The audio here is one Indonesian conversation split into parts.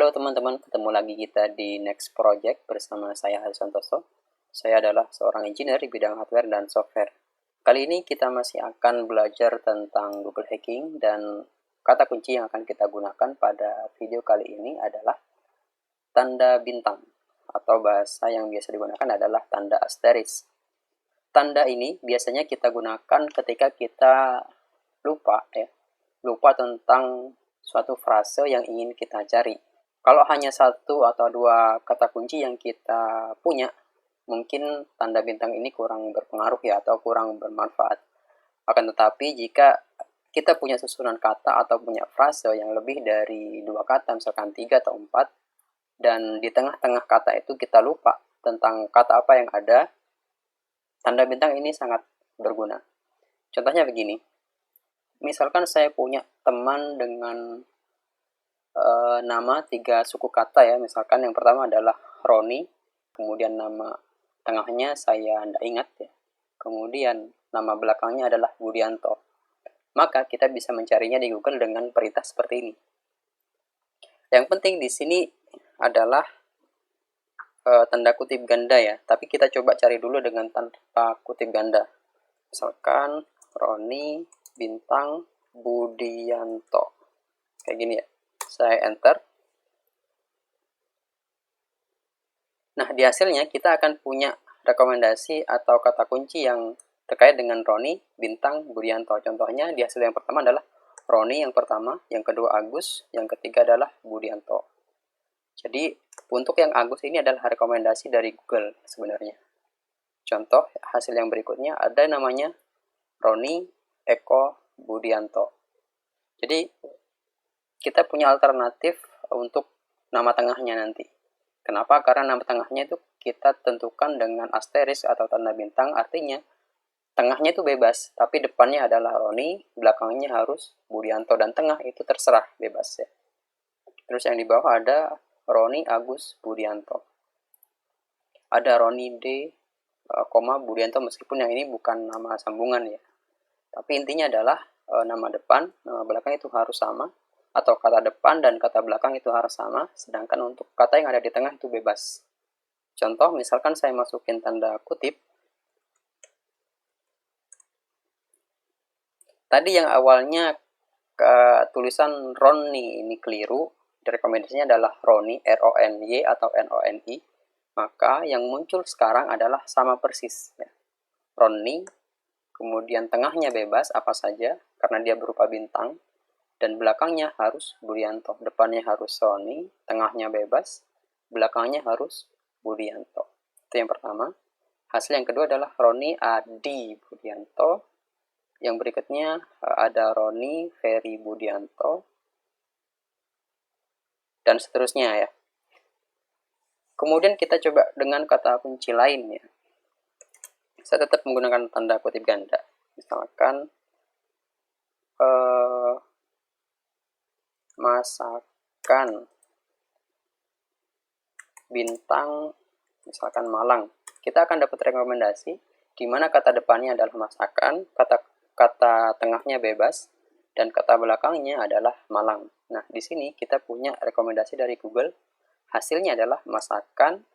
Halo teman-teman, ketemu lagi kita di Next Project bersama saya Hari Santoso. Saya adalah seorang engineer di bidang hardware dan software. Kali ini kita masih akan belajar tentang Google Hacking dan kata kunci yang akan kita gunakan pada video kali ini adalah tanda bintang atau bahasa yang biasa digunakan adalah tanda asterisk. Tanda ini biasanya kita gunakan ketika kita lupa tentang suatu frase yang ingin kita cari. Kalau hanya satu atau dua kata kunci yang kita punya, mungkin tanda bintang ini kurang berpengaruh atau kurang bermanfaat. Akan tetapi jika kita punya susunan kata atau punya frase yang lebih dari dua kata, misalkan 3 atau 4, dan di tengah-tengah kata itu kita lupa tentang kata apa yang ada, tanda bintang ini sangat berguna. Contohnya begini, misalkan saya punya teman dengan nama 3 suku kata ya, misalkan yang pertama adalah Roni, kemudian nama tengahnya saya tidak ingat ya, kemudian nama belakangnya adalah Budianto. Maka kita bisa mencarinya di Google dengan perintah seperti ini. Yang penting di sini adalah tanda kutip ganda ya, tapi kita coba cari dulu dengan tanpa kutip ganda. Misalkan Roni bintang Budianto, kayak gini ya. Saya enter. Nah, di hasilnya kita akan punya rekomendasi atau kata kunci yang terkait dengan Roni bintang Budianto. Contohnya di hasil yang pertama adalah Roni yang pertama, yang kedua Agus, yang ketiga adalah Budianto. Jadi untuk yang Agus ini adalah rekomendasi dari Google sebenarnya. Contoh hasil yang berikutnya ada namanya Roni Eko Budianto. Jadi kita punya alternatif untuk nama tengahnya nanti. Kenapa? Karena nama tengahnya itu kita tentukan dengan asterisk atau tanda bintang, artinya tengahnya itu bebas, tapi depannya adalah Roni, belakangnya harus Budianto, dan tengah itu terserah, bebas ya. Terus yang di bawah ada Roni Agus Budianto. Ada Roni D, Budianto, meskipun yang ini bukan nama sambungan ya. Tapi intinya adalah nama depan, nama belakang itu harus sama, atau kata depan dan kata belakang itu harus sama, sedangkan untuk kata yang ada di tengah itu bebas. Contoh, misalkan saya masukin tanda kutip. Tadi yang awalnya tulisan Roni ini keliru, rekomendasinya adalah Roni, R-O-N-Y atau N-O-N-I, maka yang muncul sekarang adalah sama persis. Ya. Roni, kemudian tengahnya bebas apa saja, karena dia berupa bintang, dan belakangnya harus Budianto. Depannya harus Roni, tengahnya bebas, belakangnya harus Budianto. Itu yang pertama. Hasil yang kedua adalah Roni Adi Budianto. Yang berikutnya ada Roni Ferry Budianto. Dan seterusnya ya. Kemudian kita coba dengan kata kunci lain ya. Saya tetap menggunakan tanda kutip ganda. Misalkan masakan bintang misalkan Malang. Kita akan dapat rekomendasi di mana kata depannya adalah masakan, kata tengahnya bebas, dan kata belakangnya adalah Malang. Nah, di sini kita punya rekomendasi dari Google. Hasilnya adalah masakan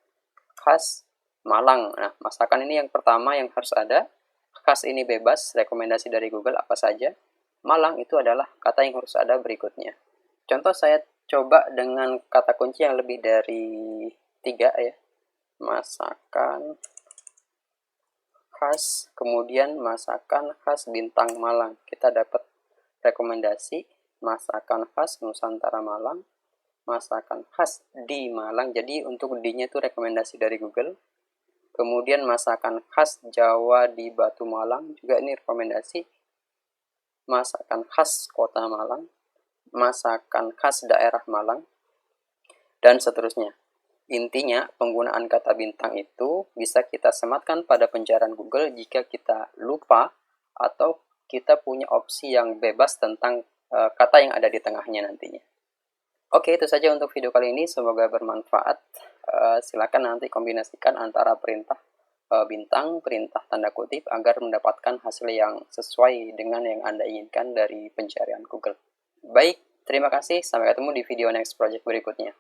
khas Malang. Nah, masakan ini yang pertama yang harus ada. Khas ini bebas, rekomendasi dari Google apa saja. Malang itu adalah kata yang harus ada berikutnya. Contoh saya coba dengan kata kunci yang lebih dari 3 ya. Masakan khas, kemudian masakan khas bintang Malang. Kita dapat rekomendasi masakan khas Nusantara Malang, masakan khas di Malang. Jadi untuk D-nya itu rekomendasi dari Google. Kemudian masakan khas Jawa di Batu Malang, juga ini rekomendasi. Masakan khas Kota Malang, masakan khas daerah Malang, dan seterusnya. Intinya, penggunaan kata bintang itu bisa kita sematkan pada pencarian Google jika kita lupa atau kita punya opsi yang bebas tentang kata yang ada di tengahnya nantinya. Oke, itu saja untuk video kali ini. Semoga bermanfaat. Silakan nanti kombinasikan antara perintah bintang, perintah tanda kutip agar mendapatkan hasil yang sesuai dengan yang Anda inginkan dari pencarian Google. Baik, terima kasih. Sampai ketemu di video next project berikutnya.